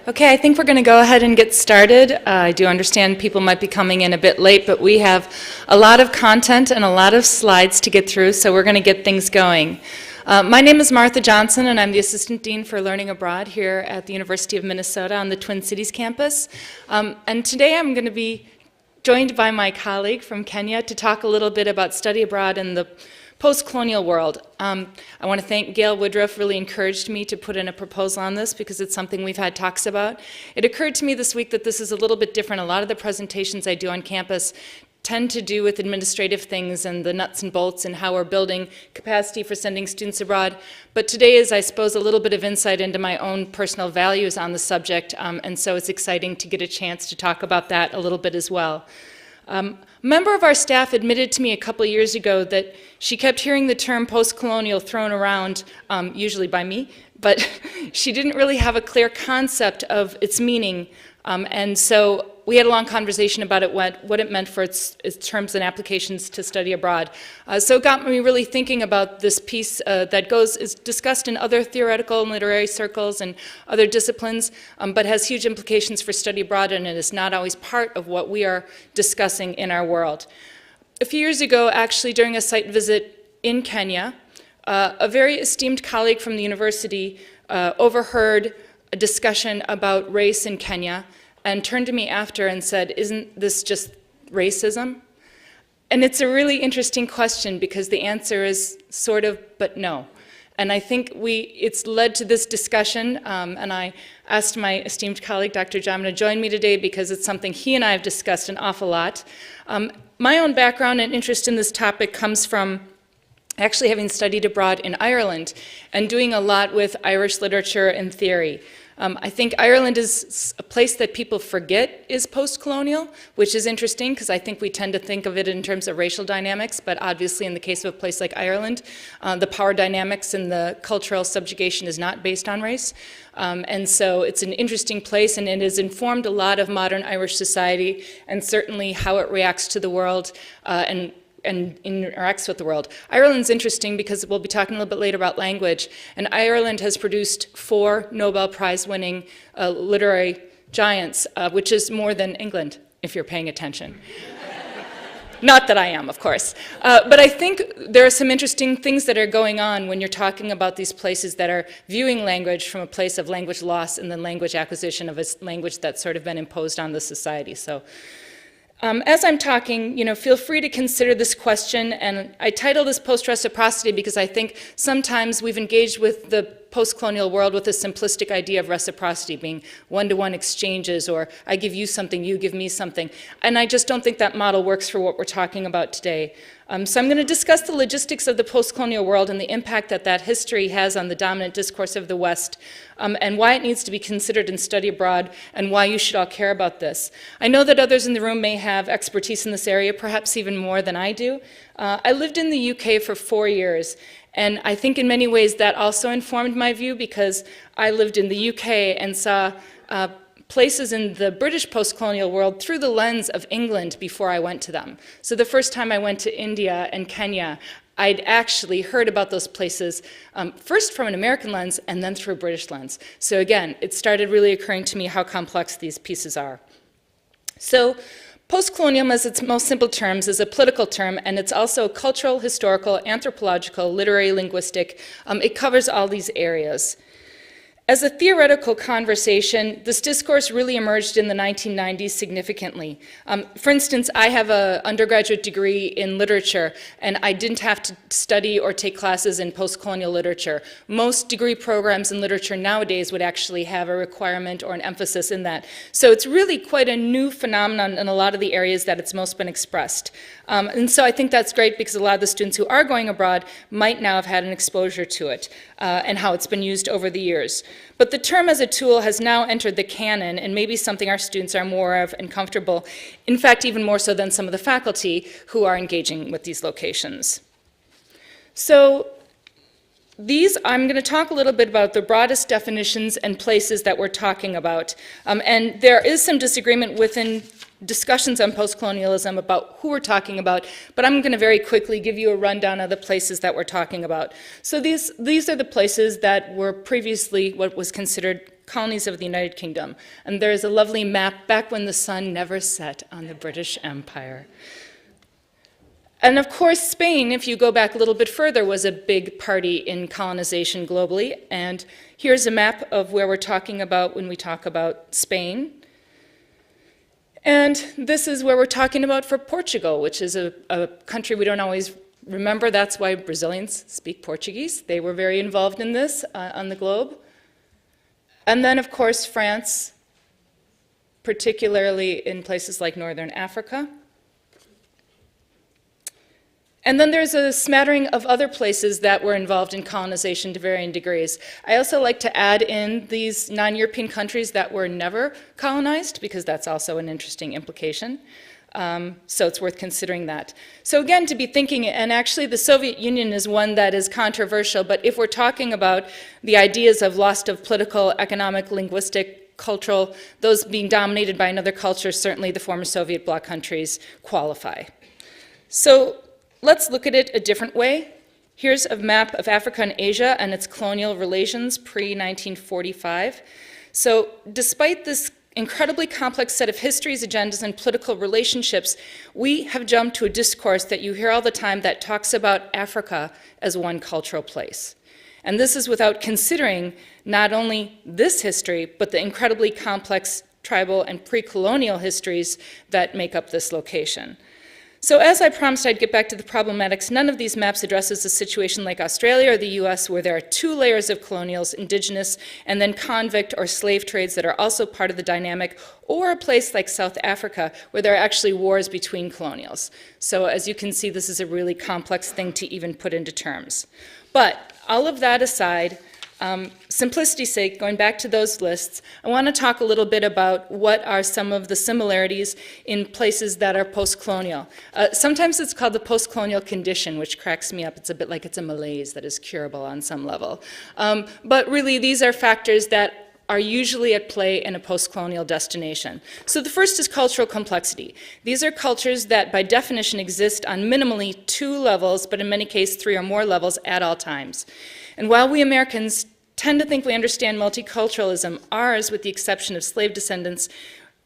Okay, I think we're going to go ahead and get started. I do understand people might be coming in a bit late, but we have a lot of content and a lot of slides to get through, so we're going to get things going. My name is Martha Johnson, and I'm the Assistant Dean for Learning Abroad here at the University of Minnesota on the Twin Cities campus. And today I'm going to be joined by my colleague from Kenya to talk a little bit about study abroad in the post-colonial world. I want to thank Gail Woodruff, really encouraged me to put in a proposal on this because it's something we've had talks about. It occurred to me this week that this is a little bit different. A lot of the presentations I do on campus tend to do with administrative things and the nuts and bolts and how we're building capacity for sending students abroad. But today is, I suppose, a little bit of insight into my own personal values on the subject, and so it's exciting to get a chance to talk about that a little bit as well. A member of our staff admitted to me a couple of years ago that she kept hearing the term post-colonial thrown around, usually by me, but she didn't really have a clear concept of its meaning. And so we had a long conversation about what it meant for its terms and applications to study abroad. So it got me really thinking about this piece that is discussed in other theoretical and literary circles and other disciplines, but has huge implications for study abroad, and it is not always part of what we are discussing in our world. A few years ago, actually, during a site visit in Kenya, a very esteemed colleague from the university overheard a discussion about race in Kenya and turned to me after and said, "Isn't this just racism?" And it's a really interesting question because the answer is sort of, but no. And I think it's led to this discussion, and I asked my esteemed colleague, Dr. Jama, to join me today because it's something he and I have discussed an awful lot. My own background and interest in this topic comes from actually having studied abroad in Ireland and doing a lot with Irish literature and theory. I think Ireland is a place that people forget is post-colonial, which is interesting because I think we tend to think of it in terms of racial dynamics, but obviously in the case of a place like Ireland, the power dynamics and the cultural subjugation is not based on race. And so it's an interesting place, and it has informed a lot of modern Irish society and certainly how it reacts to the world and interacts with the world. Ireland's interesting because we'll be talking a little bit later about language, and Ireland has produced 4 Nobel Prize-winning literary giants, which is more than England, if you're paying attention. Not that I am, of course. But I think there are some interesting things that are going on when you're talking about these places that are viewing language from a place of language loss and then language acquisition of a language that's sort of been imposed on the society. So. As I'm talking, feel free to consider this question, and I title this Post-reciprocity because I think sometimes we've engaged with the post-colonial world with a simplistic idea of reciprocity being one-to-one exchanges, or I give you something, you give me something. And I just don't think that model works for what we're talking about today. So I'm going to discuss the logistics of the post-colonial world and the impact that history has on the dominant discourse of the West, and why it needs to be considered in study abroad, and why you should all care about this. I know that others in the room may have expertise in this area, perhaps even more than I do. I lived in the UK for 4 years, and I think in many ways that also informed my view because I lived in the UK and saw places in the British post-colonial world through the lens of England before I went to them. So the first time I went to India and Kenya, I'd actually heard about those places first from an American lens and then through a British lens. So again, it started really occurring to me how complex these pieces are. So post-colonialism, as its most simple terms, is a political term, and it's also cultural, historical, anthropological, literary, linguistic. It covers all these areas. As a theoretical conversation, this discourse really emerged in the 1990s significantly. For instance, I have an undergraduate degree in literature, and I didn't have to study or take classes in post-colonial literature. Most degree programs in literature nowadays would actually have a requirement or an emphasis in that. So it's really quite a new phenomenon in a lot of the areas that it's most been expressed. And so I think that's great because a lot of the students who are going abroad might now have had an exposure to it and how it's been used over the years. But the term as a tool has now entered the canon and maybe something our students are more of and comfortable, in fact, even more so than some of the faculty who are engaging with these locations. So I'm going to talk a little bit about the broadest definitions and places that we're talking about. And there is some disagreement within discussions on post-colonialism about who we're talking about, but I'm going to very quickly give you a rundown of the places that we're talking about. So these are the places that were previously what was considered colonies of the United Kingdom. And there's a lovely map back when the sun never set on the British Empire. And of course, Spain, if you go back a little bit further, was a big party in colonization globally. And here's a map of where we're talking about when we talk about Spain. And this is where we're talking about for Portugal, which is a country we don't always remember. That's why Brazilians speak Portuguese. They were very involved in this on the globe. And then, of course, France, particularly in places like Northern Africa. And then there's a smattering of other places that were involved in colonization to varying degrees. I also like to add in these non-European countries that were never colonized, because that's also an interesting implication. So it's worth considering that. So again, to be thinking, and actually the Soviet Union is one that is controversial, but if we're talking about the ideas of loss of political, economic, linguistic, cultural, those being dominated by another culture, certainly the former Soviet bloc countries qualify. So let's look at it a different way. Here's a map of Africa and Asia and its colonial relations pre-1945. So despite this incredibly complex set of histories, agendas, and political relationships, we have jumped to a discourse that you hear all the time that talks about Africa as one cultural place. And this is without considering not only this history, but the incredibly complex tribal and pre-colonial histories that make up this location. So as I promised I'd get back to the problematics, none of these maps addresses a situation like Australia or the US where there are two layers of colonials, indigenous, and then convict or slave trades that are also part of the dynamic, or a place like South Africa where there are actually wars between colonials. So as you can see, this is a really complex thing to even put into terms. But all of that aside, simplicity's sake, going back to those lists, I want to talk a little bit about what are some of the similarities in places that are post-colonial. Sometimes it's called the post-colonial condition, which cracks me up. It's a bit like it's a malaise that is curable on some level. But really, these are factors that are usually at play in a post-colonial destination. So the first is cultural complexity. These are cultures that by definition exist on minimally 2 levels, but in many cases 3 or more levels at all times. And while we Americans tend to think we understand multiculturalism, ours, with the exception of slave descendants,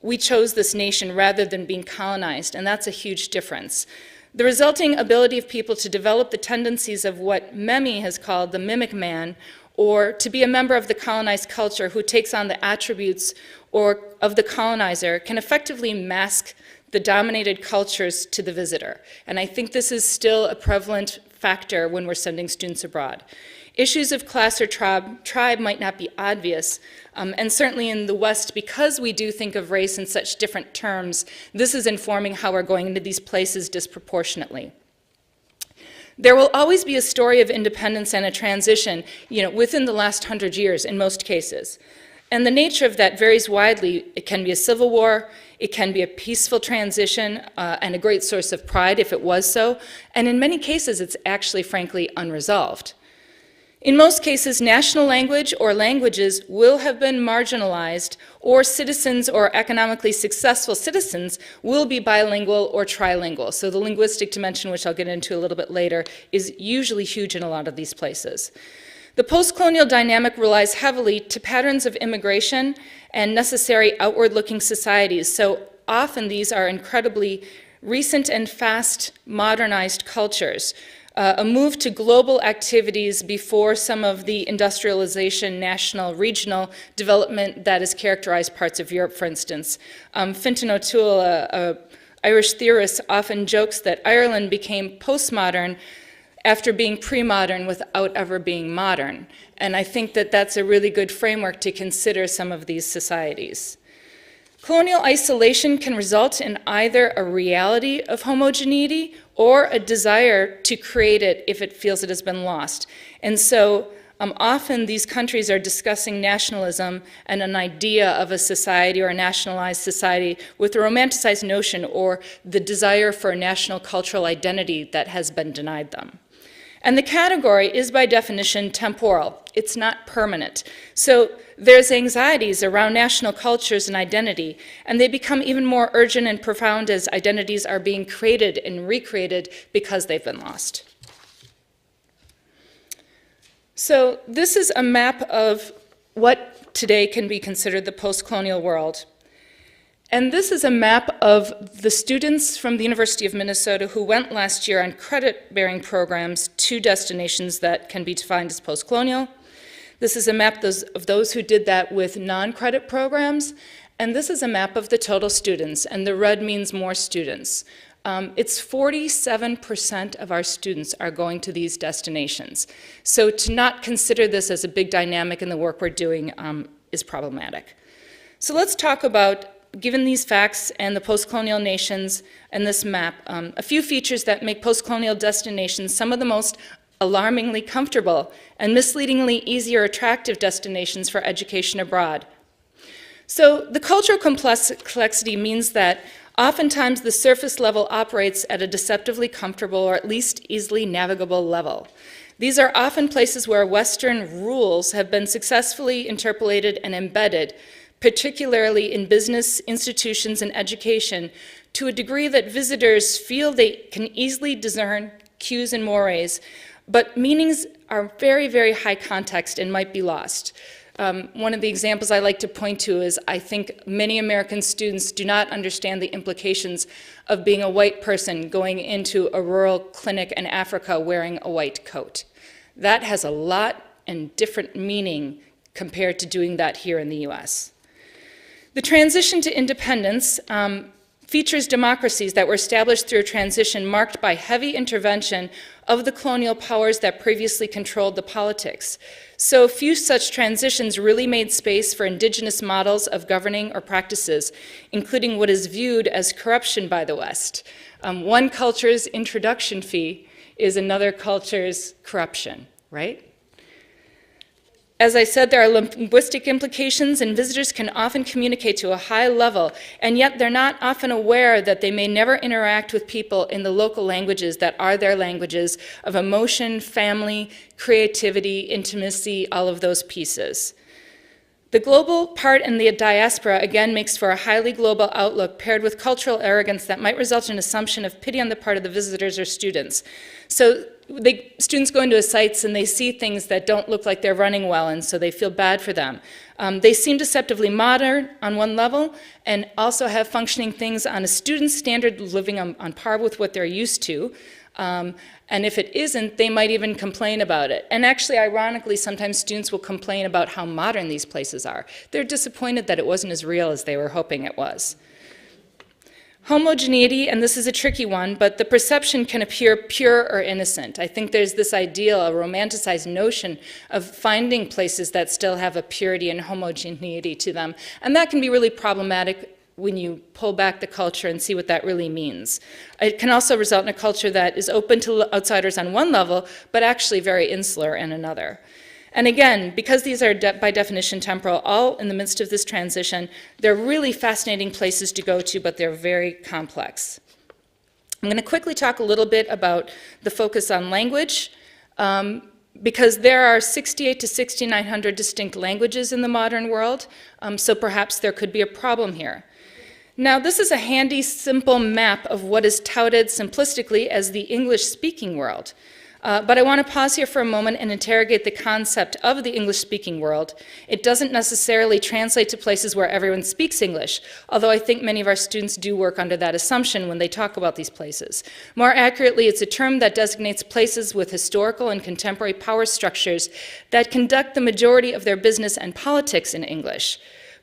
we chose this nation rather than being colonized, and that's a huge difference. The resulting ability of people to develop the tendencies of what Memi has called the mimic man, or to be a member of the colonized culture who takes on the attributes or of the colonizer, can effectively mask the dominated cultures to the visitor. And I think this is still a prevalent factor when we're sending students abroad. Issues of class or tribe might not be obvious, and certainly in the West, because we do think of race in such different terms, this is informing how we're going into these places disproportionately. There will always be a story of independence and a transition, within the last 100 years in most cases. And the nature of that varies widely. It can be a civil war, it can be a peaceful transition, and a great source of pride if it was so, and in many cases it's actually, frankly, unresolved. In most cases, national language or languages will have been marginalized, or citizens or economically successful citizens will be bilingual or trilingual. So the linguistic dimension, which I'll get into a little bit later, is usually huge in a lot of these places. The post-colonial dynamic relies heavily to patterns of immigration and necessary outward-looking societies. So often these are incredibly recent and fast modernized cultures. A move to global activities before some of the industrialization, national, regional development that has characterized parts of Europe, for instance. Fintan O'Toole, an Irish theorist, often jokes that Ireland became postmodern after being pre-modern without ever being modern. And I think that that's a really good framework to consider some of these societies. Colonial isolation can result in either a reality of homogeneity or a desire to create it if it feels it has been lost. And so often these countries are discussing nationalism and an idea of a society or a nationalized society with a romanticized notion or the desire for a national cultural identity that has been denied them. And the category is by definition temporal. It's not permanent. So there's anxieties around national cultures and identity, and they become even more urgent and profound as identities are being created and recreated because they've been lost. So this is a map of what today can be considered the post-colonial world. And this is a map of the students from the University of Minnesota who went last year on credit-bearing programs to destinations that can be defined as post-colonial. This is a map of those who did that with non-credit programs. And this is a map of the total students, and the red means more students. It's 47% of our students are going to these destinations. So to not consider this as a big dynamic in the work we're doing is problematic. So let's talk about, given these facts and the post-colonial nations and this map, a few features that make post-colonial destinations some of the most alarmingly comfortable and misleadingly easy or attractive destinations for education abroad. So the cultural complexity means that oftentimes the surface level operates at a deceptively comfortable or at least easily navigable level. These are often places where Western rules have been successfully interpolated and embedded, particularly in business, institutions, and education, to a degree that visitors feel they can easily discern cues and mores, but meanings are very, very high context and might be lost. One of the examples I like to point to is I think many American students do not understand the implications of being a white person going into a rural clinic in Africa wearing a white coat. That has a lot and different meaning compared to doing that here in the US. The transition to independence features democracies that were established through a transition marked by heavy intervention of the colonial powers that previously controlled the politics. So few such transitions really made space for indigenous models of governing or practices, including what is viewed as corruption by the West. One culture's introduction fee is another culture's corruption, right? As I said, there are linguistic implications, and visitors can often communicate to a high level, and yet they're not often aware that they may never interact with people in the local languages that are their languages of emotion, family, creativity, intimacy, all of those pieces. The global part in the diaspora, again, makes for a highly global outlook paired with cultural arrogance that might result in an assumption of pity on the part of the visitors or students. So students go into sites and they see things that don't look like they're running well, and so they feel bad for them. They seem deceptively modern on one level and also have functioning things on a student's standard living on par with what they're used to. And if it isn't, they might even complain about it. And actually, ironically, sometimes students will complain about how modern these places are. They're disappointed that it wasn't as real as they were hoping it was. Homogeneity, and this is a tricky one, but the perception can appear pure or innocent. I think there's this ideal, a romanticized notion of finding places that still have a purity and homogeneity to them. And that can be really problematic when you pull back the culture and see what that really means. It can also result in a culture that is open to outsiders on one level, but actually very insular in another. And again, because these are by definition temporal, all in the midst of this transition, they're really fascinating places to go to, but they're very complex. I'm going to quickly talk a little bit about the focus on language, because there are 68 to 6,900 distinct languages in the modern world, so perhaps there could be a problem here. Now, this is a handy, simple map of what is touted simplistically as the English-speaking world. But I want to pause here for a moment and interrogate the concept of the English-speaking world. It doesn't necessarily translate to places where everyone speaks English, although I think many of our students do work under that assumption when they talk about these places. More accurately, it's a term that designates places with historical and contemporary power structures that conduct the majority of their business and politics in English.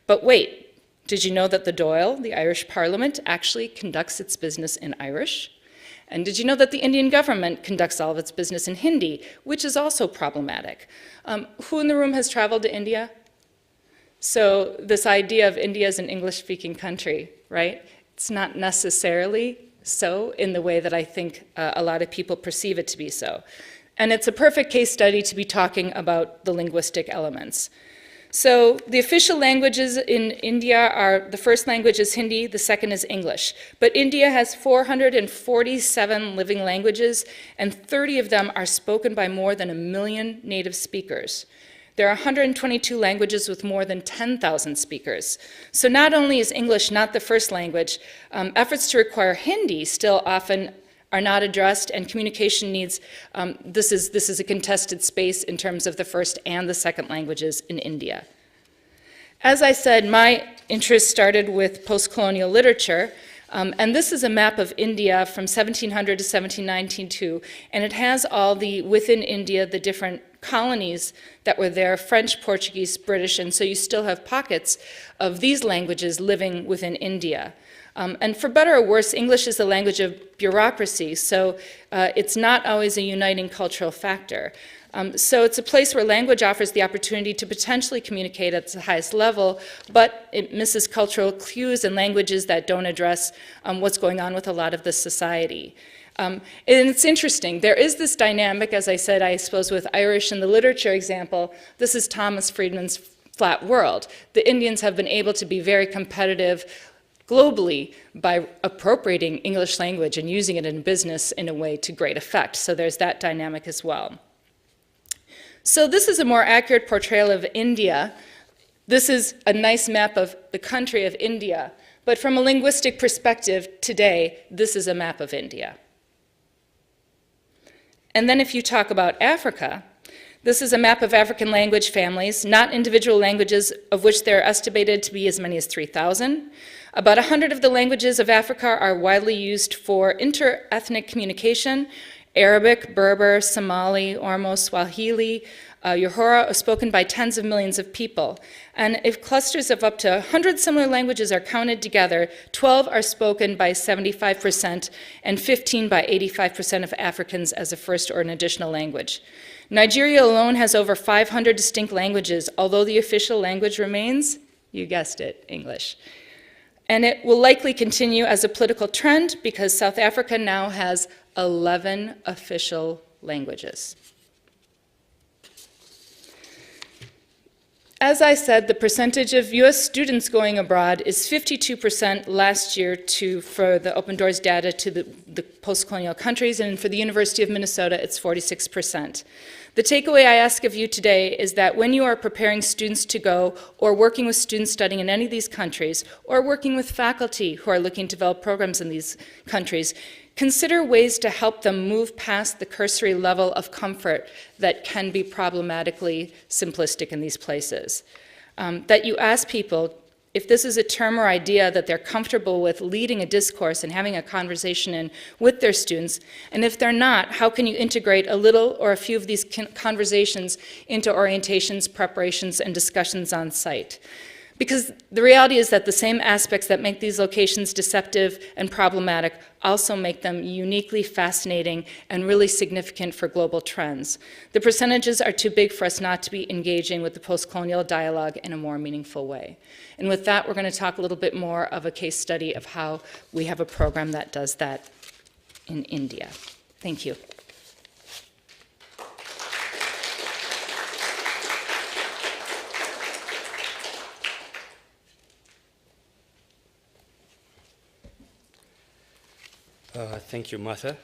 But wait, did you know that the Dáil, the Irish Parliament, actually conducts its business in Irish? And did you know that the Indian government conducts all of its business in Hindi, which is also problematic? Who in the room has traveled to India? So this idea of India as an English-speaking country, right? It's not necessarily so in the way that I think a lot of people perceive it to be so. And it's a perfect case study to be talking about the linguistic elements. So the official languages in India are, the first language is Hindi, the second is English. But India has 447 living languages, and 30 of them are spoken by more than 1 million native speakers. There are 122 languages with more than 10,000 speakers. So not only is English not the first language, efforts to require Hindi still often are not addressed, and communication needs, this is a contested space in terms of the first and the second languages in India. As I said, my interest started with post-colonial literature, and this is a map of India from 1700 to 1792, and it has all the, within India, the different colonies that were there, French, Portuguese, British, and so you still have pockets of these languages living within India. And for better or worse, English is the language of bureaucracy, so it's not always a uniting cultural factor. So it's a place where language offers the opportunity to potentially communicate at the highest level, but it misses cultural cues and languages that don't address what's going on with a lot of the society. And it's interesting. There is this dynamic, as I said, I suppose, with Irish in the literature example. This is Thomas Friedman's Flat World. The Indians have been able to be very competitive globally by appropriating English language and using it in business in a way to great effect. So there's that dynamic as well. So this is a more accurate portrayal of India. This is a nice map of the country of India. But from a linguistic perspective today, this is a map of India. And then if you talk about Africa, this is a map of African language families, not individual languages, of which there are estimated to be as many as 3,000. About 100 of the languages of Africa are widely used for inter-ethnic communication. Arabic, Berber, Somali, Oromo, Swahili, Yoruba are spoken by tens of millions of people. And if clusters of up to 100 similar languages are counted together, 12 are spoken by 75% and 15 by 85% of Africans as a first or an additional language. Nigeria alone has over 500 distinct languages, although the official language remains, you guessed it, English. And it will likely continue as a political trend because South Africa now has 11 official languages. As I said, the percentage of US students going abroad is 52% last year for the Open Doors data to the post-colonial countries, and for the University of Minnesota, it's 46%. The takeaway I ask of you today is that when you are preparing students to go, or working with students studying in any of these countries, or working with faculty who are looking to develop programs in these countries, consider ways to help them move past the cursory level of comfort that can be problematically simplistic in these places. That you ask people if this is a term or idea that they're comfortable with leading a discourse and having a conversation in with their students, and if they're not, how can you integrate a little or a few of these conversations into orientations, preparations, and discussions on site? Because the reality is that the same aspects that make these locations deceptive and problematic also make them uniquely fascinating and really significant for global trends. The percentages are too big for us not to be engaging with the post-colonial dialogue in a more meaningful way. And with that, we're going to talk a little bit more of a case study of how we have a program that does that in India. Thank you. Thank you, Martha.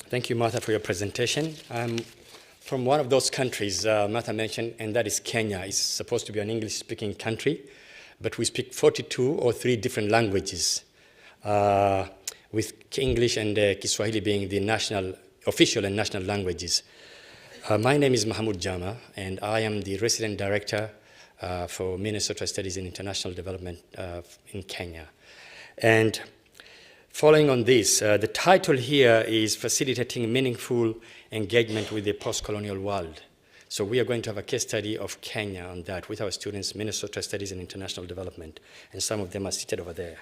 Thank you, Martha, for your presentation. I'm from one of those countries Martha mentioned, and that is Kenya. It's supposed to be an English-speaking country, but we speak 42 or 3 different languages, with English and Kiswahili being the official and national languages. My name is Mahmoud Jama, and I am the resident director for Minnesota Studies in International Development in Kenya. And following on this, the title here is Facilitating Meaningful Engagement with the Post-colonial World. So we are going to have a case study of Kenya on that with our students, Minnesota Studies in International Development, and some of them are seated over there.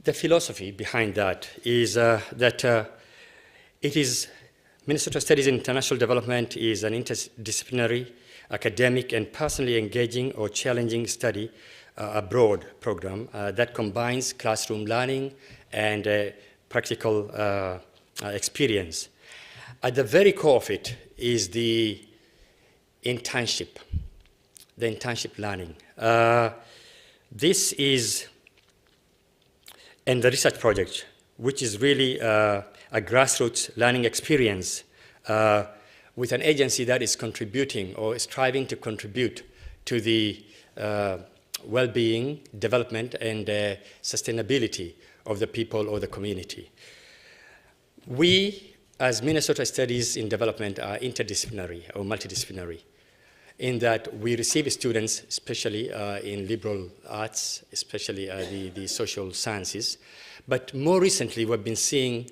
The philosophy behind that is that Minnesota Studies in International Development is an interdisciplinary, academic, and personally engaging or challenging study abroad program that combines classroom learning and practical experience. At the very core of it is the internship learning. This is, and the research project which is really a grassroots learning experience with an agency that is contributing or striving to contribute to the well-being, development, and sustainability of the people or the community. We, as Minnesota Studies in Development, are interdisciplinary or multidisciplinary in that we receive students, especially in liberal arts, especially the social sciences. But more recently, we've been seeing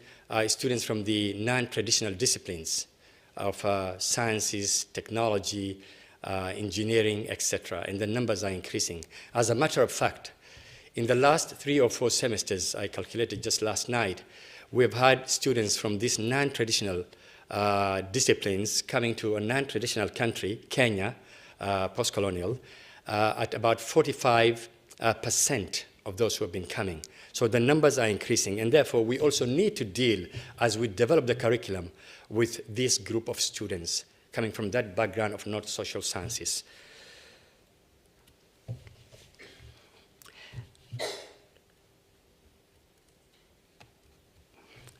students from the non-traditional disciplines of sciences, technology, engineering, etc., and the numbers are increasing. As a matter of fact, in the last 3 or 4 semesters, I calculated just last night, we've had students from these non-traditional disciplines coming to a non-traditional country, Kenya, post-colonial, at about 45% of those who have been coming. So the numbers are increasing, and therefore we also need to deal, as we develop the curriculum, with this group of students coming from that background of not social sciences.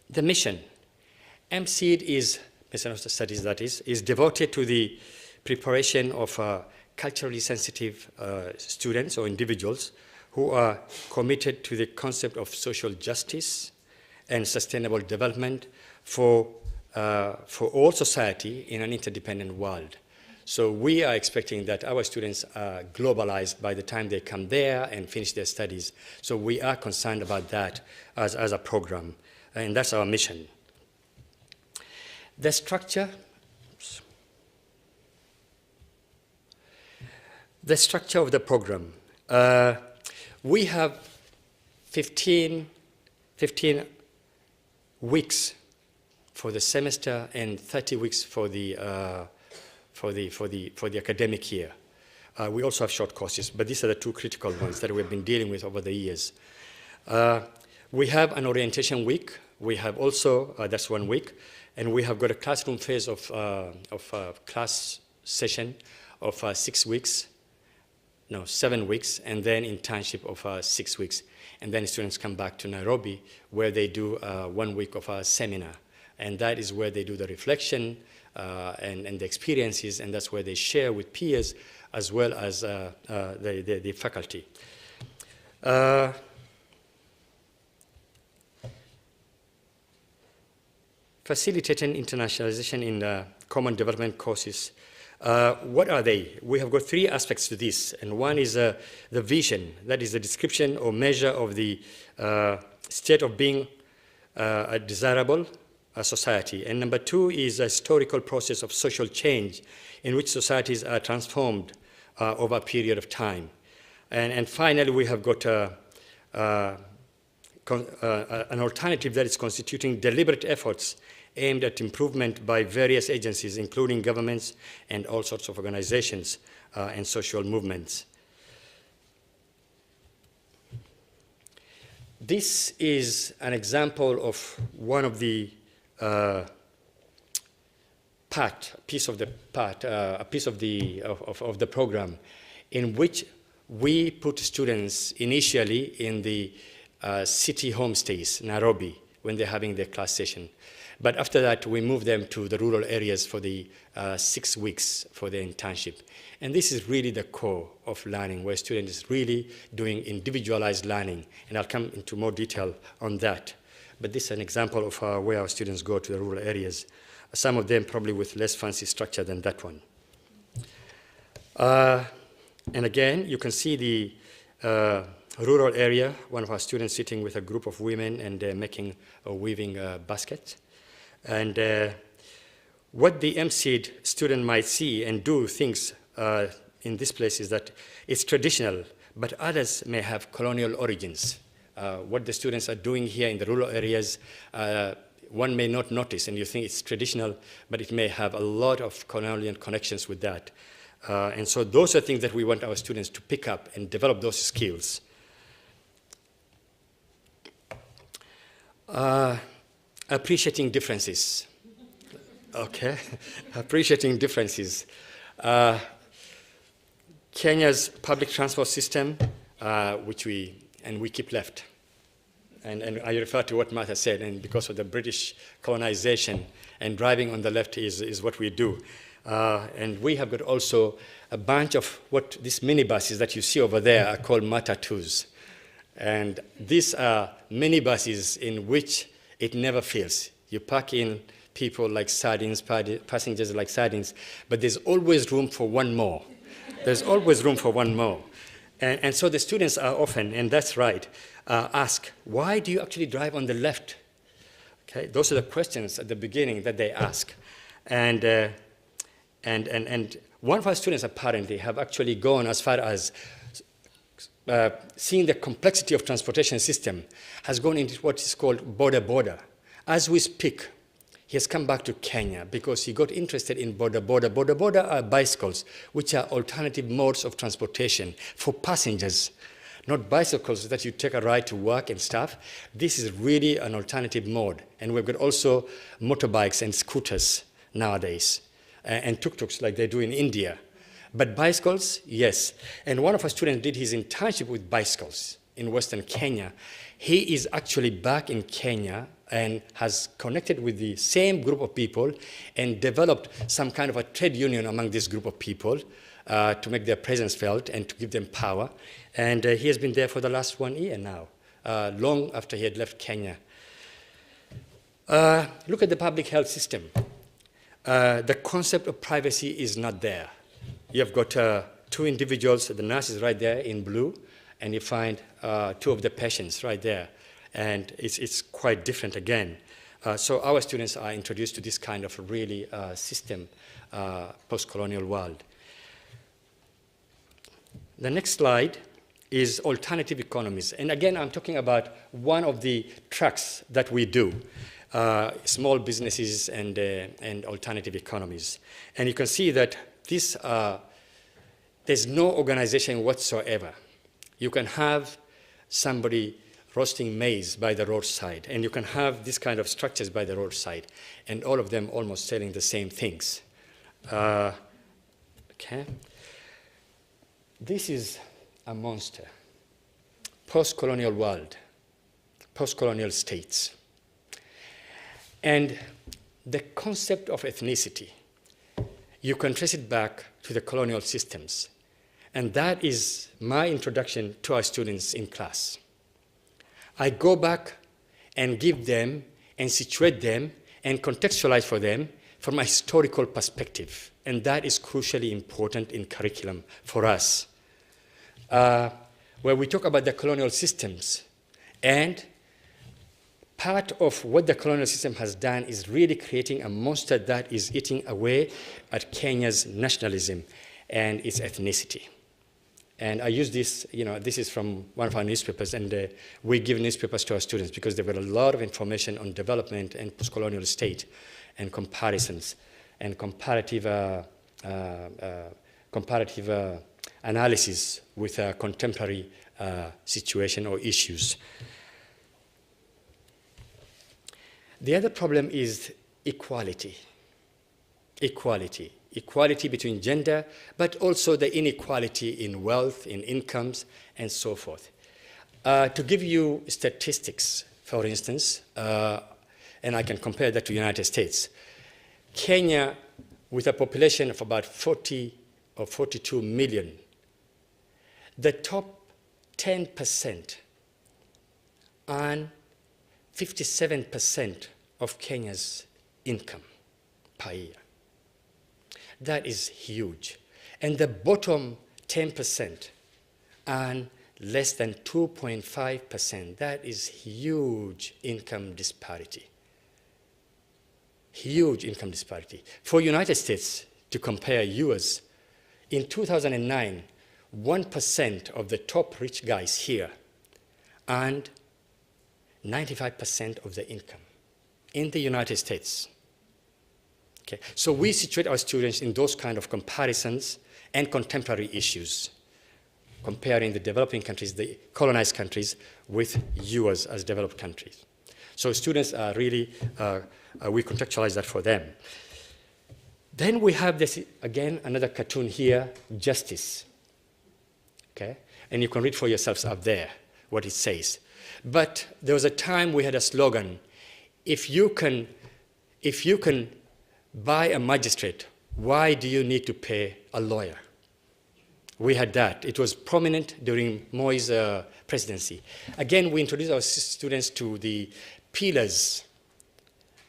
The mission. MSEED is, Minnesota Studies that is devoted to the preparation of culturally sensitive students or individuals who are committed to the concept of social justice and sustainable development for all society in an interdependent world. So we are expecting that our students are globalized by the time they come there and finish their studies. So we are concerned about that as a program, and that's our mission. The structure. The structure of the program. We have 15 weeks for the semester and 30 weeks for the academic year. We also have short courses, but these are the 2 critical ones that we've been dealing with over the years. We have an orientation week. We have also, that's 1 week, and we have got a classroom phase of class session of 6 weeks. No, 7 weeks, and then internship of 6 weeks. And then students come back to Nairobi, where they do 1 week of a seminar. And that is where they do the reflection and the experiences, and that's where they share with peers as well as the faculty. Facilitating internationalization in common development courses. What are they? We have got 3 aspects to this, and one is the vision, that is the description or measure of the state of being a desirable society. And number 2 is a historical process of social change in which societies are transformed over a period of time. And finally, we have got an alternative that is constituting deliberate efforts aimed at improvement by various agencies, including governments and all sorts of organizations and social movements. This is an example of one of the a piece of the program in which we put students initially in the city homestays, Nairobi, when they're having their class session. But after that, we move them to the rural areas for the 6 weeks for their internship. And this is really the core of learning, where students is really doing individualized learning. And I'll come into more detail on that. But this is an example of where our students go to the rural areas, some of them probably with less fancy structure than that one. And again, you can see the rural area, one of our students sitting with a group of women and making a weaving basket. And what the MSEED student might see and do things in this place is that it's traditional, but others may have colonial origins. What the students are doing here in the rural areas, one may not notice, and you think it's traditional, but it may have a lot of colonial connections with that. And so those are things that we want our students to pick up and develop those skills. Appreciating differences. Okay, appreciating differences. Kenya's public transport system, which we keep left. and I refer to what Martha said, and because of the British colonization, and driving on the left is what we do. And we have got also a bunch of what these minibuses that you see over there are called matatus. And these are minibuses in which it never fills. You pack in people like sardines, passengers like sardines, but there's always room for one more. There's always room for one more. And so the students are often, and that's right, ask, why do you actually drive on the left? Okay, those are the questions at the beginning that they ask. And one of our students apparently have actually gone as far as seeing the complexity of transportation system, has gone into what is called border. As we speak, he has come back to Kenya because he got interested in border. Border are bicycles, which are alternative modes of transportation for passengers, not bicycles that you take a ride to work and stuff. This is really an alternative mode. And we've got also motorbikes and scooters nowadays, and tuk-tuks like they do in India. But bicycles, yes. And one of our students did his internship with bicycles in Western Kenya. He is actually back in Kenya and has connected with the same group of people and developed some kind of a trade union among this group of people to make their presence felt and to give them power. And he has been there for the last 1 year now, long after he had left Kenya. Look at the public health system. The concept of privacy is not there. You've got two individuals, the nurse is right there in blue, and you find two of the patients right there. And it's quite different again. So our students are introduced to this kind of really system, post-colonial world. The next slide is alternative economies. And again, I'm talking about one of the tracks that we do, small businesses and alternative economies. And you can see that this, there's no organization whatsoever. You can have somebody roasting maize by the roadside, and you can have this kind of structures by the roadside, and all of them almost selling the same things. Okay. This is a monster. Post-colonial world, post-colonial states. And the concept of ethnicity, you can trace it back to the colonial systems. And that is my introduction to our students in class. I go back and give them and situate them and contextualize for them from a historical perspective. And that is crucially important in curriculum for us. Where we talk about the colonial systems, and part of what the colonial system has done is really creating a monster that is eating away at Kenya's nationalism and its ethnicity. And I use this, this is from one of our newspapers, and we give newspapers to our students because they've got a lot of information on development and post-colonial state and comparisons and comparative analysis with a contemporary situation or issues. The other problem is equality. Equality between gender, but also the inequality in wealth, in incomes, and so forth. To give you statistics, for instance, and I can compare that to the United States, Kenya, with a population of about 40 or 42 million, the top 10% earn 57% of Kenya's income per year. That is huge. And the bottom 10% earn less than 2.5%. That is huge income disparity. Huge income disparity. For United States, to compare US, in 2009, 1% of the top rich guys here earned 95% of the income in the United States. Okay. So we situate our students in those kind of comparisons and contemporary issues, comparing the developing countries, the colonized countries, with US as developed countries. So students are really, we contextualize that for them. Then we have this, again, another cartoon here, justice. Okay? And you can read for yourselves up there what it says. But there was a time we had a slogan, if you can buy a magistrate, why do you need to pay a lawyer? We had that. It was prominent during Moi's presidency. Again, we introduced our students to the pillars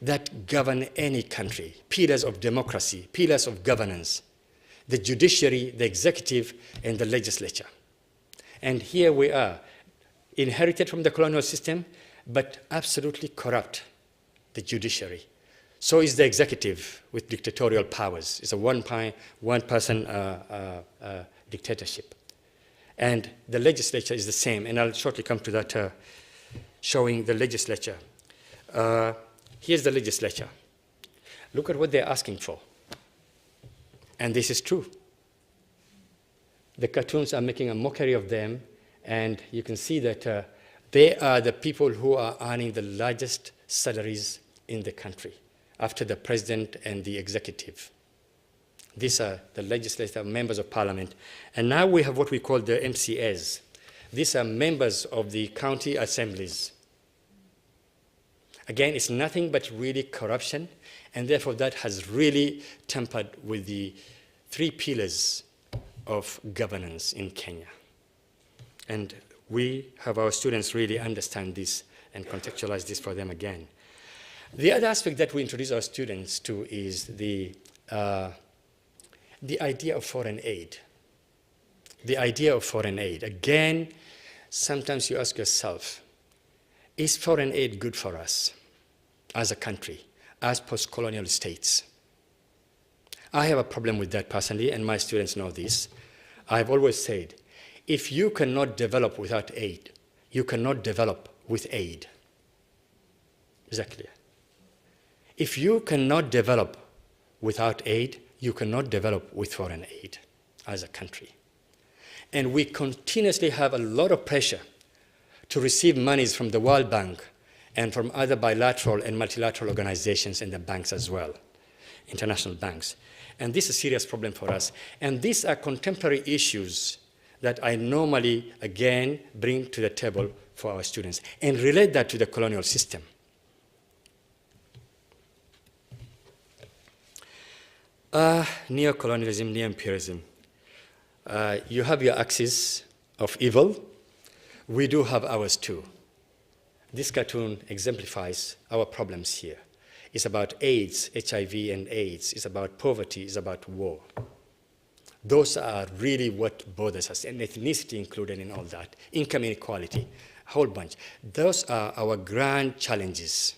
that govern any country, pillars of democracy, pillars of governance, the judiciary, the executive, and the legislature. And here we are, inherited from the colonial system, but absolutely corrupt, the judiciary. So is the executive with dictatorial powers. It's a one-person dictatorship. And the legislature is the same, and I'll shortly come to that, showing the legislature. Here's the legislature. Look at what they're asking for. And this is true. The cartoons are making a mockery of them, and you can see that they are the people who are earning the largest salaries in the country, after the president and the executive. These are the legislative members of parliament. And now we have what we call the MCAs. These are members of the county assemblies. Again, it's nothing but really corruption, and therefore that has really tampered with the three pillars of governance in Kenya. And we have our students really understand this and contextualize this for them again. The other aspect that we introduce our students to is the idea of foreign aid. The idea of foreign aid. Again, sometimes you ask yourself, is foreign aid good for us as a country, as post-colonial states? I have a problem with that personally, and my students know this. I've always said, if you cannot develop without aid, you cannot develop with aid. Is that clear? If you cannot develop without aid, you cannot develop with foreign aid as a country. And we continuously have a lot of pressure to receive monies from the World Bank and from other bilateral and multilateral organizations and the banks as well, international banks. And this is a serious problem for us. And these are contemporary issues that I normally, again, bring to the table for our students and relate that to the colonial system. Neo-colonialism, neo-imperialism. You have your axis of evil. We do have ours too. This cartoon exemplifies our problems here. It's about AIDS, HIV and AIDS. It's about poverty. It's about war. Those are really what bothers us, and ethnicity included in all that. Income inequality, a whole bunch. Those are our grand challenges.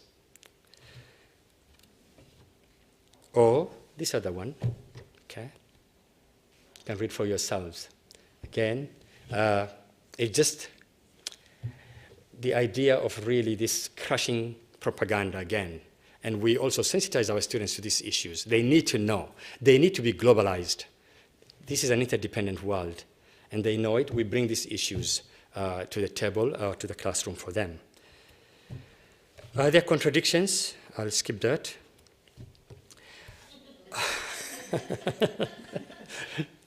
Or this other one, okay? You can read for yourselves. Again, it's just the idea of really this crushing propaganda again. And we also sensitize our students to these issues. They need to know. They need to be globalized. This is an interdependent world, and they know it. We bring these issues to the table, to the classroom for them. There are contradictions. I'll skip that.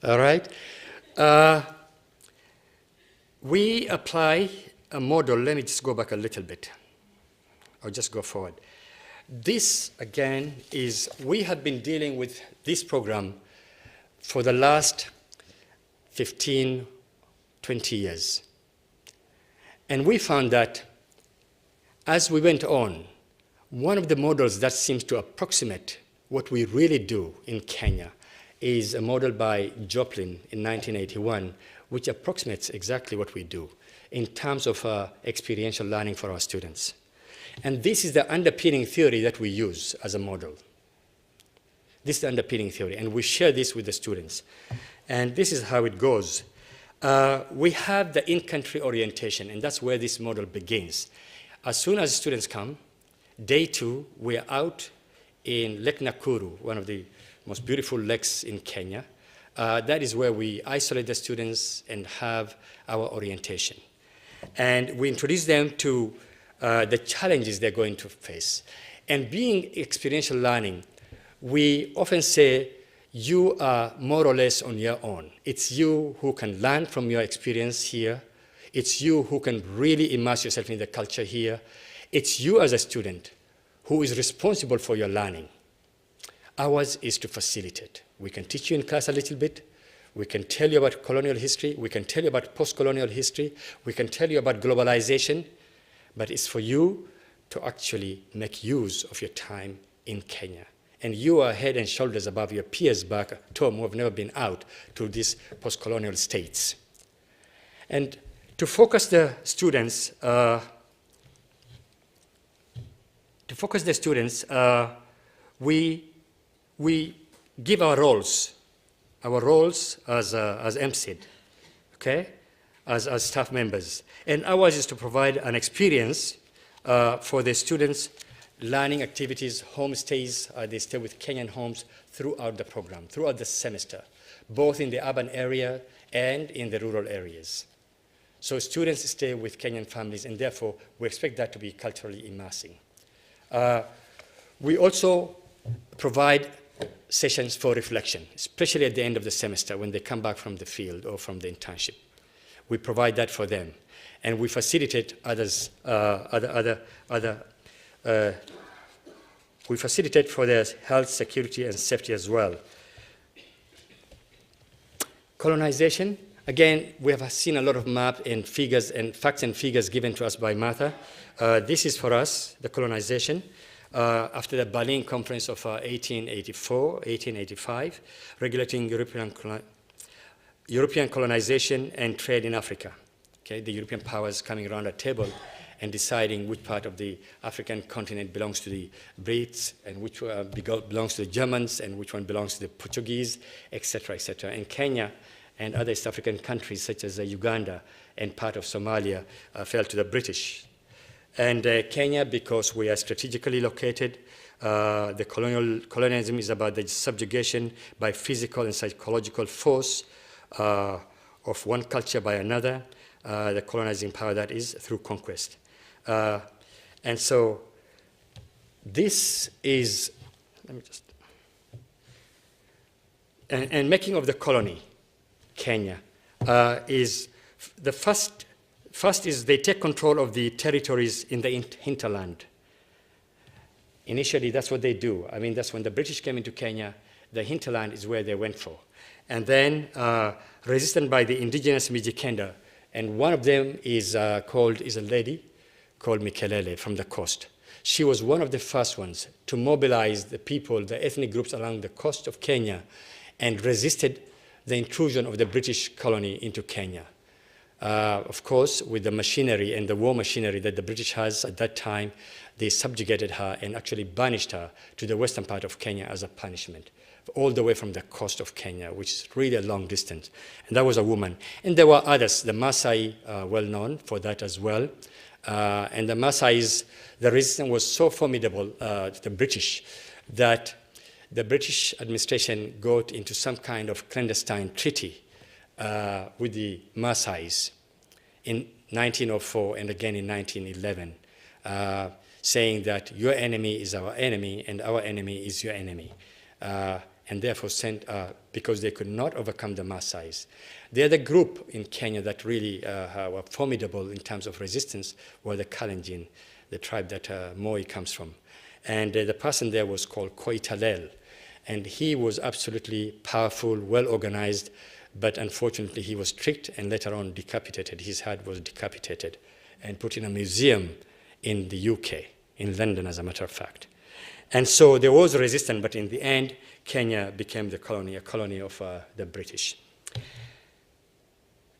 All right. We apply a model. Let me just go back a little bit. I'll just go forward. This, again, is we have been dealing with this program for the last 15, 20 years. And we found that as we went on, one of the models that seems to approximate what we really do in Kenya is a model by Joplin in 1981, which approximates exactly what we do in terms of experiential learning for our students. And this is the underpinning theory that we use as a model. This is the underpinning theory, and we share this with the students. And this is how it goes. We have the in-country orientation, and that's where this model begins. As soon as students come, day 2, we're out in Lake Nakuru, one of the most beautiful lakes in Kenya. That is where we isolate the students and have our orientation. And we introduce them to the challenges they're going to face. And being experiential learning, we often say, you are more or less on your own. It's you who can learn from your experience here. It's you who can really immerse yourself in the culture here. It's you as a student who is responsible for your learning. Ours is to facilitate. We can teach you in class a little bit. We can tell you about colonial history. We can tell you about post-colonial history. We can tell you about globalization. But it's for you to actually make use of your time in Kenya. And you are head and shoulders above your peers back at home who have never been out to these post-colonial states. And to focus the students, we give our roles as MSID, okay, as staff members. And ours is to provide an experience for the students, learning activities, home stays. They stay with Kenyan homes throughout the program, throughout the semester, both in the urban area and in the rural areas. So students stay with Kenyan families, and therefore we expect that to be culturally immersing. We also provide sessions for reflection, especially at the end of the semester when they come back from the field or from the internship. We provide that for them, and we facilitate we facilitate for their health, security, and safety as well. Colonization, again, we have seen a lot of map and figures and facts and figures given to us by Martha. This is for us, the colonization. After the Berlin Conference of 1885, regulating European colonization and trade in Africa. Okay, the European powers coming around a table and deciding which part of the African continent belongs to the Brits and which belongs to the Germans and which one belongs to the Portuguese, etc., etc. And Kenya and other East African countries such as Uganda and part of Somalia fell to the British. And Kenya, because we are strategically located, the colonialism is about the subjugation by physical and psychological force of one culture by another, the colonizing power that is through conquest. And so this is, let me just, and making of the colony, Kenya, is the first is they take control of the territories in the hinterland. Initially, that's what they do. I mean, that's when the British came into Kenya, the hinterland is where they went for. And then resisted by the indigenous Mijikenda, and one of them is a lady called Mikelele from the coast. She was one of the first ones to mobilize the people, the ethnic groups along the coast of Kenya, and resisted the intrusion of the British colony into Kenya. Of course, with the machinery and the war machinery that the British has at that time, they subjugated her and actually banished her to the western part of Kenya as a punishment, all the way from the coast of Kenya, which is really a long distance. And that was a woman. And there were others. The Maasai are well known for that as well. And the Maasai's, the resistance was so formidable to the British that the British administration got into some kind of clandestine treaty with the Maasai's in 1904 and again in 1911, saying that your enemy is our enemy and our enemy is your enemy. And therefore sent, because they could not overcome the Maasai's. The other group in Kenya that really were formidable in terms of resistance were the Kalenjin, the tribe that Moi comes from. And the person there was called Koitalel. And he was absolutely powerful, well organized, but unfortunately he was tricked and later on decapitated. His head was decapitated and put in a museum in the UK, in London as a matter of fact. And so there was resistance, but in the end, Kenya became the colony, a colony of the British.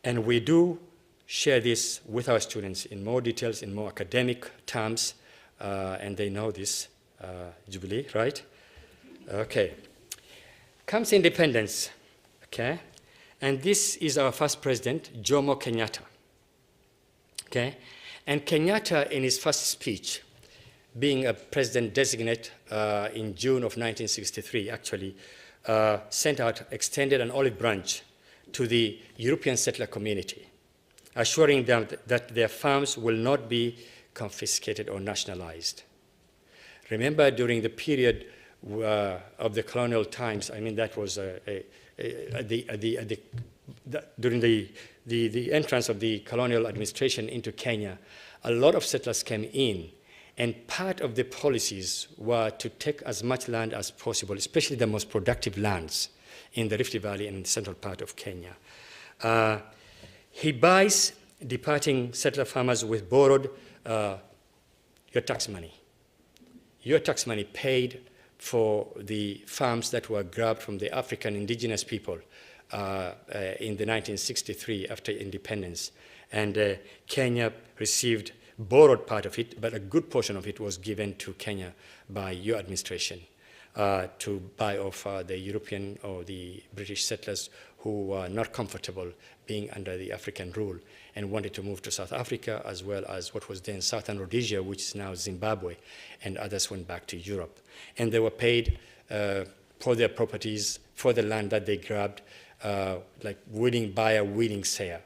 And we do share this with our students in more details, in more academic terms, and they know this, Jubilee, right? Okay. Comes independence, okay? And this is our first president, Jomo Kenyatta, okay? And Kenyatta, in his first speech, being a president designate in June of 1963, actually, sent out, extended an olive branch to the European settler community, assuring them that their farms will not be confiscated or nationalized. Remember, during the period of the colonial times, I mean, that was the during the entrance of the colonial administration into Kenya, a lot of settlers came in, and part of the policies were to take as much land as possible, especially the most productive lands in the Rift Valley and in the central part of Kenya. He buys departing settler farmers with borrowed your tax money. Your tax money paid for the farms that were grabbed from the African indigenous people in the 1963 after independence. And Kenya received borrowed part of it, but a good portion of it was given to Kenya by your administration to buy off the European or the British settlers who were not comfortable being under the African rule and wanted to move to South Africa, as well as what was then Southern Rhodesia, which is now Zimbabwe, and others went back to Europe. And they were paid for their properties, for the land that they grabbed, like willing buyer, willing seller.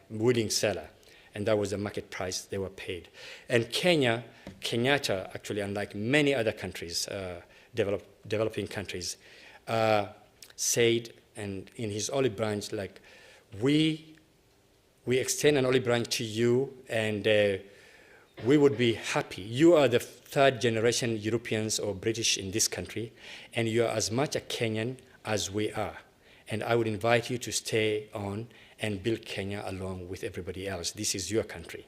And that was the market price they were paid. And Kenyatta, actually, unlike many other countries, developing countries, said, and in his olive branch, like, we extend an olive branch to you, and we would be happy. You are the third generation Europeans or British in this country, and you are as much a Kenyan as we are. And I would invite you to stay on and build Kenya along with everybody else. This is your country.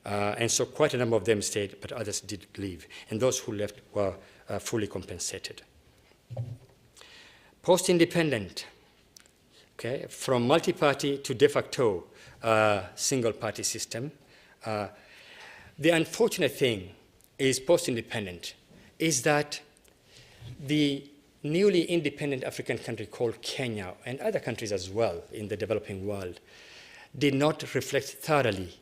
And so quite a number of them stayed, but others did leave. And those who left were fully compensated. Post-independent, okay, from multi-party to de facto single-party system. The unfortunate thing is post-independent is that the newly independent African country called Kenya, and other countries as well in the developing world, did not reflect thoroughly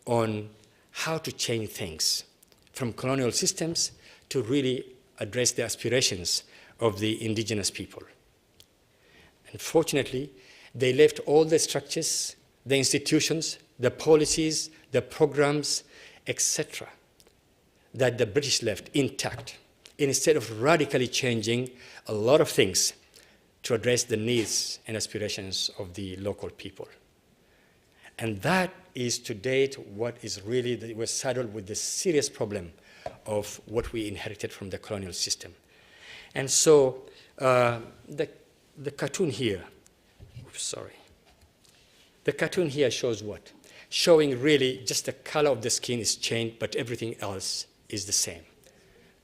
on how to change things from colonial systems to really address the aspirations of the indigenous people. Unfortunately, they left all the structures, the institutions, the policies, the programs, etc., that the British left intact, instead of radically changing a lot of things to address the needs and aspirations of the local people. And that is, to date, what is really, we're saddled with the serious problem of what we inherited from the colonial system. And so the cartoon here, the cartoon here shows what? Showing really just the color of the skin is changed, but everything else is the same,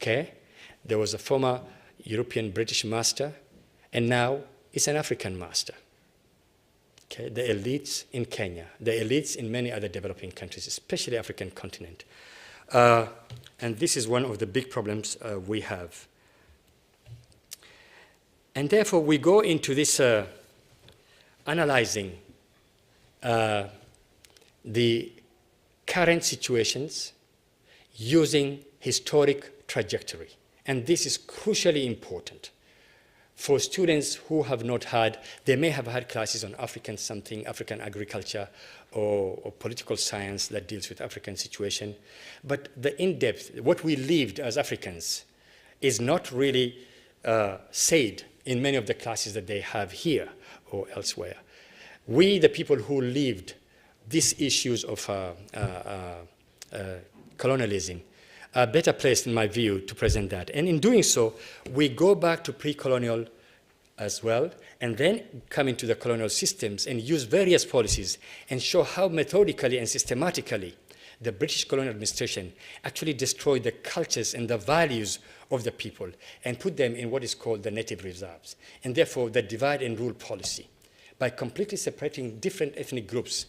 okay? There was a former European British master, and now it's an African master. Okay, the elites in Kenya, the elites in many other developing countries, especially African continent. And this is one of the big problems we have. And therefore, we go into this analyzing the current situations using historic trajectory. And this is crucially important for students who have not had, they may have had classes on African something, African agriculture, or political science that deals with African situation. But the in-depth, what we lived as Africans, is not really said in many of the classes that they have here or elsewhere. We, the people who lived these issues of colonialism, are better placed, in my view, to present that. And in doing so, we go back to pre-colonial as well, and then come into the colonial systems and use various policies and show how methodically and systematically the British colonial administration actually destroyed the cultures and the values of the people and put them in what is called the native reserves, and therefore the divide and rule policy, by completely separating different ethnic groups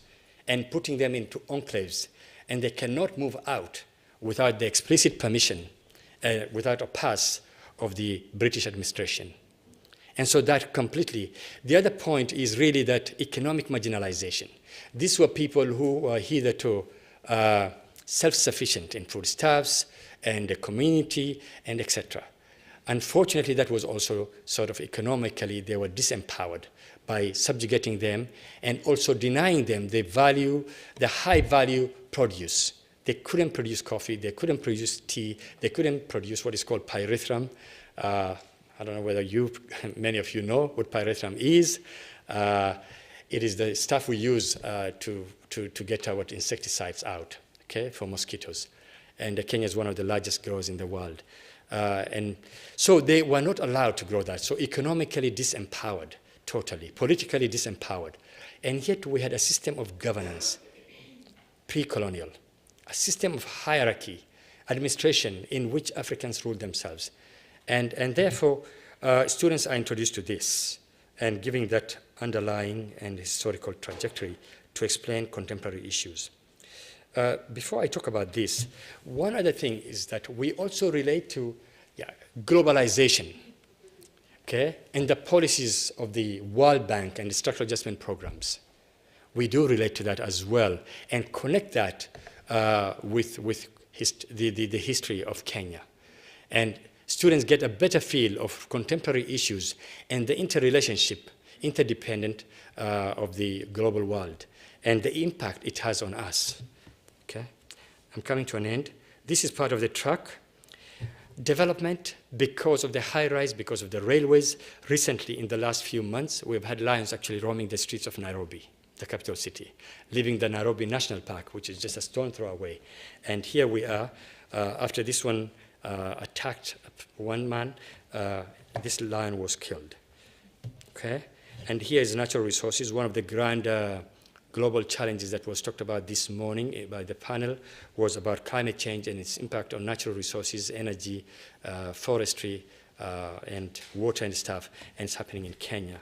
and putting them into enclaves, and they cannot move out without the explicit permission, without a pass of the British administration. And so that completely. The other point is really that economic marginalization. These were people who were hitherto self-sufficient in foodstuffs and the community and etc. Unfortunately, that was also sort of economically, they were disempowered by subjugating them and also denying them the value, the high value produce. They couldn't produce coffee, they couldn't produce tea, they couldn't produce what is called pyrethrum. I don't know whether many of you know what pyrethrum is. It is the stuff we use to get our insecticides out, okay, for mosquitoes. And Kenya is one of the largest growers in the world. And so they were not allowed to grow that. So economically disempowered, totally, politically disempowered. And yet we had a system of governance, pre-colonial, a system of hierarchy, administration in which Africans ruled themselves. And therefore, students are introduced to this and giving that underlying and historical trajectory to explain contemporary issues. Before I talk about this, one other thing is that we also relate to globalization, okay, and the policies of the World Bank and the structural adjustment programs. We do relate to that as well and connect that with the history of Kenya. And students get a better feel of contemporary issues and the interrelationship, interdependent of the global world and the impact it has on us. Okay, I'm coming to an end. This is part of the track. Development, because of the high rise, because of the railways. Recently, in the last few months, we've had lions actually roaming the streets of Nairobi, the capital city, leaving the Nairobi National Park, which is just a stone throw away. And here we are, after this one attacked one man, this lion was killed. Okay? And here is natural resources. One of the grand global challenges that was talked about this morning by the panel was about climate change and its impact on natural resources, energy, forestry, and water and stuff, and it's happening in Kenya.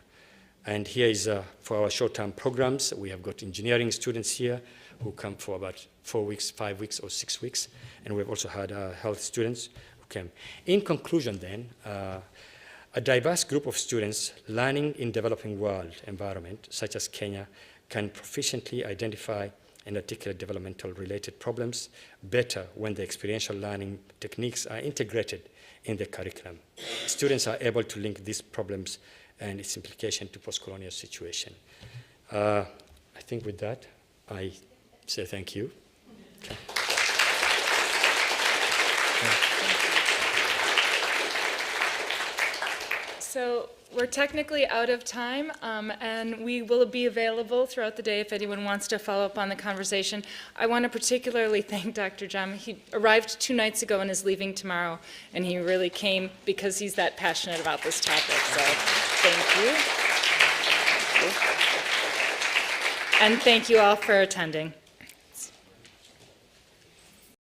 And here is for our short-term programs. We have got engineering students here who come for about 4 weeks, 5 weeks, or 6 weeks, and we've also had health students who came. In conclusion then, a diverse group of students learning in developing world environment, such as Kenya, can proficiently identify and articulate developmental related problems better when the experiential learning techniques are integrated in the curriculum. Students are able to link these problems and its implication to post-colonial situation. I think with that, I say thank you. Okay. So we're technically out of time, and we will be available throughout the day if anyone wants to follow up on the conversation. I want to particularly thank Dr. Jam. He arrived 2 nights ago and is leaving tomorrow, and he really came because he's that passionate about this topic. So thank you. And thank you all for attending.